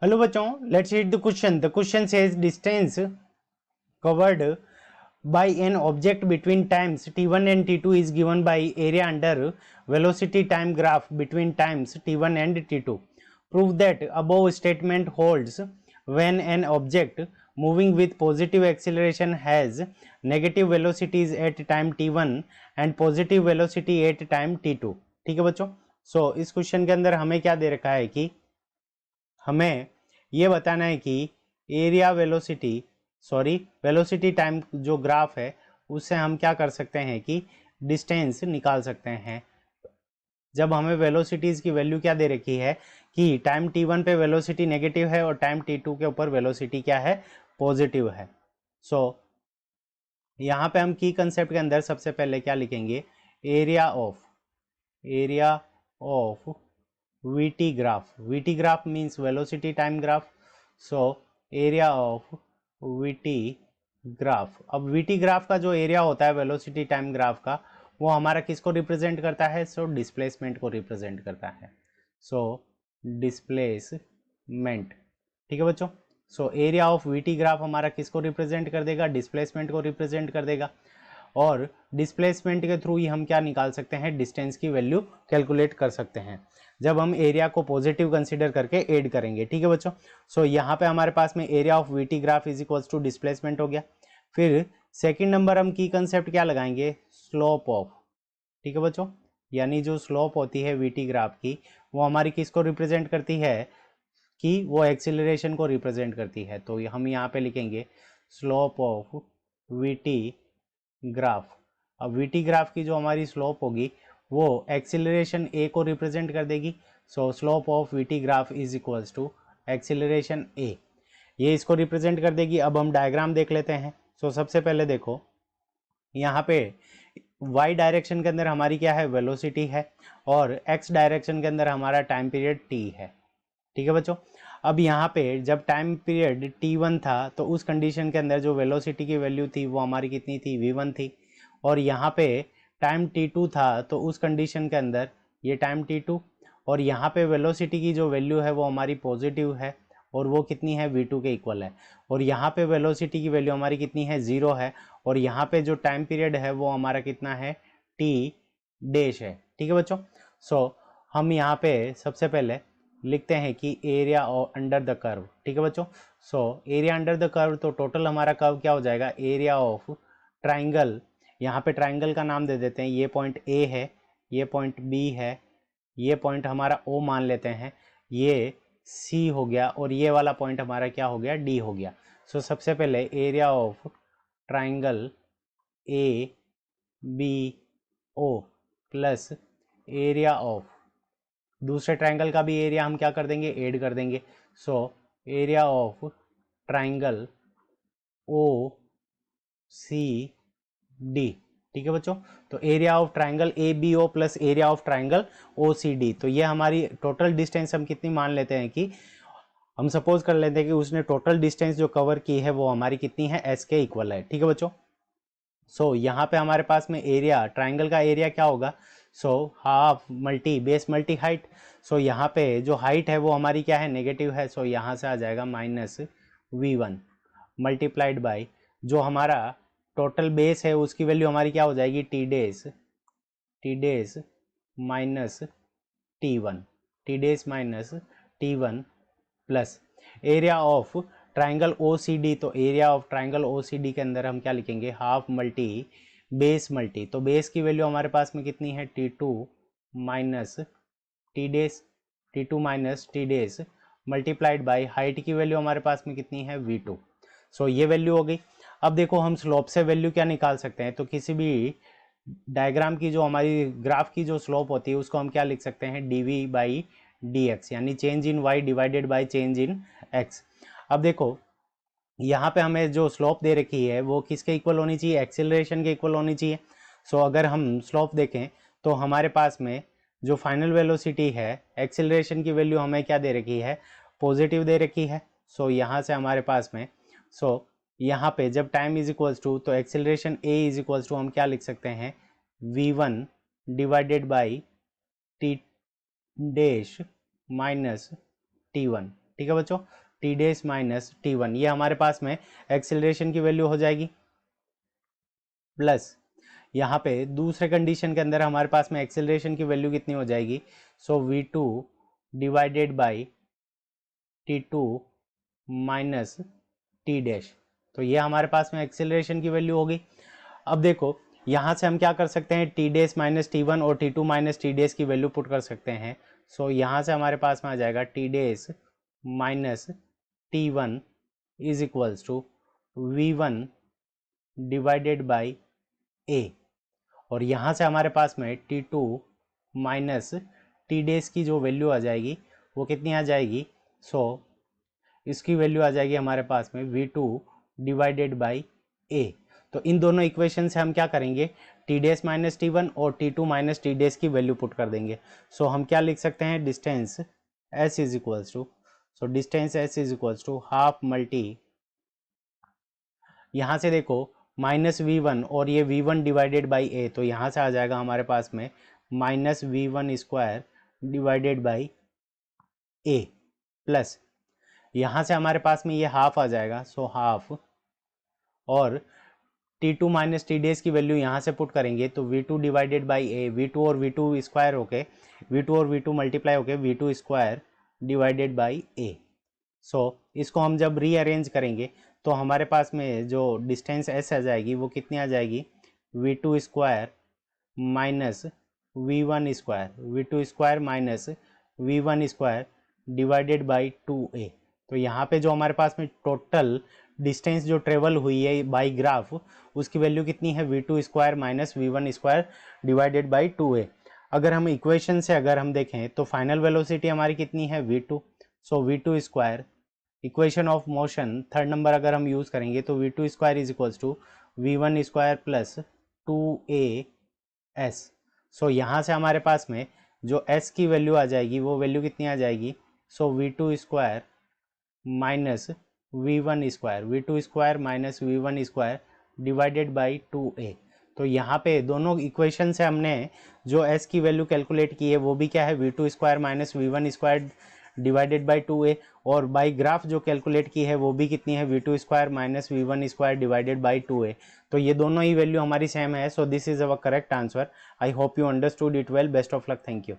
Hello बच्चों, let's read the question. The question says distance covered by an object between times t1 and t2 is given by area under velocity time graph between times t1 and t2. Prove that above statement holds when an object moving with positive acceleration has negative velocities at time t1 and positive velocity at time t2. ठीक है बच्चों, इस question के अंदर हमें क्या दे रखा है कि हमें ये बताना है कि एरिया वेलोसिटी टाइम जो ग्राफ है उससे हम क्या कर सकते हैं कि डिस्टेंस निकाल सकते हैं। जब हमें वेलोसिटीज की वैल्यू क्या दे रखी है कि टाइम t1 पे वेलोसिटी नेगेटिव है और टाइम t2 के ऊपर वेलोसिटी क्या है, पॉजिटिव है। यहाँ पे हम की कंसेप्ट के अंदर सबसे पहले क्या लिखेंगे, area of VT graph means velocity time graph. Area of VT graph. अब VT ग्राफ का जो एरिया होता है वेलोसिटी टाइम ग्राफ का, वो हमारा किसको रिप्रेजेंट करता है, डिस्प्लेसमेंट को रिप्रेजेंट करता है। डिस्प्लेसमेंट, ठीक है बच्चों। एरिया ऑफ VT ग्राफ हमारा किसको रिप्रेजेंट कर देगा, डिस्प्लेसमेंट को रिप्रेजेंट कर देगा। और डिस्प्लेसमेंट के थ्रू ही हम क्या निकाल सकते हैं, डिस्टेंस की वैल्यू कैलकुलेट कर सकते हैं जब हम एरिया को पॉजिटिव कंसीडर करके ऐड करेंगे। ठीक है बच्चों, यहाँ पे हमारे पास में area of VT graph is equals to displacement हो गया। फिर सेकंड नंबर हम की कंसेप्ट क्या लगाएंगे, स्लोप ऑफ। ठीक है बच्चों, यानी जो स्लोप होती है VT ग्राफ की, वो हमारी किसको रिप्रेजेंट करती है, कि वो एक्सीलरेशन को रिप्रेजेंट करती है। तो हम यहाँ पे लिखेंगे स्लोप ऑफ VT ग्राफ। अब VT ग्राफ की जो हमारी स्लोप होगी वो एक्सीलरेशन a को रिप्रेजेंट कर देगी। Slope of VT graph is equals to acceleration a, ये इसको रिप्रेजेंट कर देगी। अब हम डायग्राम देख लेते हैं। सबसे पहले देखो, यहाँ पे y डायरेक्शन के अंदर हमारी क्या है, वेलोसिटी है, और x डायरेक्शन के अंदर हमारा टाइम पीरियड t है। ठीक है बच्चों, अब यहाँ पे जब टाइम पीरियड t1 था तो उस कंडीशन के अंदर जो वेलोसिटी की वैल्यू थी वो हमारी कितनी थी, v1 थी। और यहाँ पे टाइम t2 था तो उस कंडीशन के अंदर ये टाइम t2, और यहाँ पे वेलोसिटी की जो वैल्यू है वो हमारी पॉजिटिव है और वो कितनी है, v2 के इक्वल है। और यहाँ पे वेलोसिटी की वैल्यू हमारी कितनी है, 0 है। और यहाँ पे जो टाइम पीरियड है वो हमारा कितना है, t डैश है। ठीक है बच्चों, हम यहाँ पे सबसे पहले लिखते हैं कि एरिया अंडर द कर्व। ठीक है बच्चों, एरिया अंडर द कर्व, तो टोटल हमारा कर्व क्या हो जाएगा, एरिया ऑफ ट्राइंगल। यहाँ पे ट्राइंगल का नाम दे देते हैं, ये पॉइंट A है, ये पॉइंट B है, ये पॉइंट हमारा O मान लेते हैं, ये C हो गया, और ये वाला पॉइंट हमारा क्या हो गया, D हो गया। सबसे पहले area of triangle ABO plus area of दूसरे ट्राइंगल का भी एरिया हम क्या कर देंगे, ऐड कर देंगे। Area of triangle OCD। ठीक है बच्चों, तो area of triangle ABO plus area of triangle OCD, तो ये हमारी टोटल डिस्टेंस हम कितनी मान लेते हैं कि हम सपोज कर लेते हैं कि उसने टोटल डिस्टेंस जो कवर की है वो हमारी कितनी है, S के इक्वल है। ठीक है बच्चों, यहाँ पे हमारे पास में एरिया, ट्राइंगल का एरिया क्या होगा, half multi base multi height. यहाँ पे जो हाइट है वो हमारी क्या है, नेगेटिव है। यहाँ से आ जाएगा -v1 मल्टीप्लाइड बाई जो हमारा टोटल बेस है उसकी वैल्यू हमारी क्या हो जाएगी, T dash minus T one plus area of triangle OCD। तो एरिया ऑफ ट्राइंगल OCD के अंदर हम क्या लिखेंगे, हाफ मल्टी बेस मल्टी, तो बेस की वैल्यू हमारे पास में कितनी है, T2 minus T days multiplied by height की वैल्यू हमारे पास में कितनी है, V2। ये वैल्यू हो गई। अब देखो हम स्लोप से वैल्यू क्या निकाल सकते हैं, तो किसी भी डायग्राम की जो हमारी ग्राफ की जो स्लोप होती है उसको हम क्या लिख सकते हैं, dv बाई dx, यानी change in y divided by change in x। अब देखो यहाँ पे हमें जो स्लोप दे रखी है वो किसके इक्वल होनी चाहिए, एक्सेलरेशन के इक्वल होनी चाहिए। अगर हम स्लोप देखें तो हमारे पास में जो फाइनल वेलोसिटी है, एक्सेलरेशन की वैल्यू हमें क्या दे रखी है, पॉजिटिव दे रखी है। यहाँ से हमारे पास में यहाँ पे जब टाइम इज इक्वल्स टू, तो acceleration a is equals to हम क्या लिख सकते हैं, v1 divided by T dash minus T1। ठीक है बच्चों, टी डेज माइनस T1, ये हमारे पास में एक्सेलरेशन की वैल्यू हो जाएगी, प्लस यहाँ पे दूसरे कंडीशन के अंदर हमारे पास में एक्सेलरेशन की वैल्यू कितनी हो जाएगी, सो v2 divided by T2 minus T dash. तो ये हमारे पास में एक्सेलरेशन की वैल्यू होगी। अब देखो यहाँ से हम क्या कर सकते हैं, टी डेज माइनस T1 और T2 माइनस टी डेज की वैल्यू पुट कर सकते हैं। सो यहाँ से हमारे पास में आ जाएगा T dash minus T1 is equals to V1 divided by A, और यहाँ से हमारे पास में T2 माइनस टी डेज की जो वैल्यू आ जाएगी वो कितनी आ जाएगी, सो इसकी वैल्यू आ जाएगी हमारे पास में V2 डिवाइडेड बाई A। तो इन दोनों इक्वेशन से हम क्या करेंगे, टी डेज माइनस T1 और T2 माइनस टी डेज की वैल्यू पुट कर देंगे। सो हम क्या लिख सकते हैं, distance S is equals to, so distance S is equals to half multi, यहाँ से देखो माइनस V1 और ये V1 डिवाइडेड बाई A, तो यहाँ से आ जाएगा हमारे पास में minus V1 square divided by A, plus यहाँ से हमारे पास में ये हाफ आ जाएगा, सो हाफ, और T2 माइनस टी डेज की वैल्यू यहाँ से पुट करेंगे तो V2 divided by A, V2 और V2 स्क्वायर होके, V2 और V2 मल्टीप्लाई होके V2 square divided by A। सो इसको हम जब रीअरेंज करेंगे तो हमारे पास में जो डिस्टेंस S आ जाएगी वो कितनी आ जाएगी, V2 square minus V1 square, V2 square minus V1 square divided by 2A। तो यहाँ पे जो हमारे पास में टोटल डिस्टेंस जो ट्रेवल हुई है बाई ग्राफ, उसकी वैल्यू कितनी है, V2 square minus V1 square divided by 2A। अगर हम इक्वेशन से अगर हम देखें तो फाइनल वेलोसिटी हमारी कितनी है, V2, so V2 square, equation of motion third number अगर हम यूज़ करेंगे तो V2 square is equals to V1 square plus 2AS। So यहाँ से हमारे पास में जो S की वैल्यू आ जाएगी वो वैल्यू कितनी आ जाएगी, सो V2 square minus V1 square, V2 square minus V1 square divided by 2A। तो यहाँ पे दोनों इक्वेशन से हमने जो S की वैल्यू कैलकुलेट की है वो भी क्या है, V2 square minus V1 square divided by 2A, और बाई ग्राफ जो कैलकुलेट की है वो भी कितनी है, V2 square minus V1 square divided by 2A। तो ये दोनों ही वैल्यू हमारी सेम है। So this is our correct answer. I hope you understood it well. Best of luck. Thank you.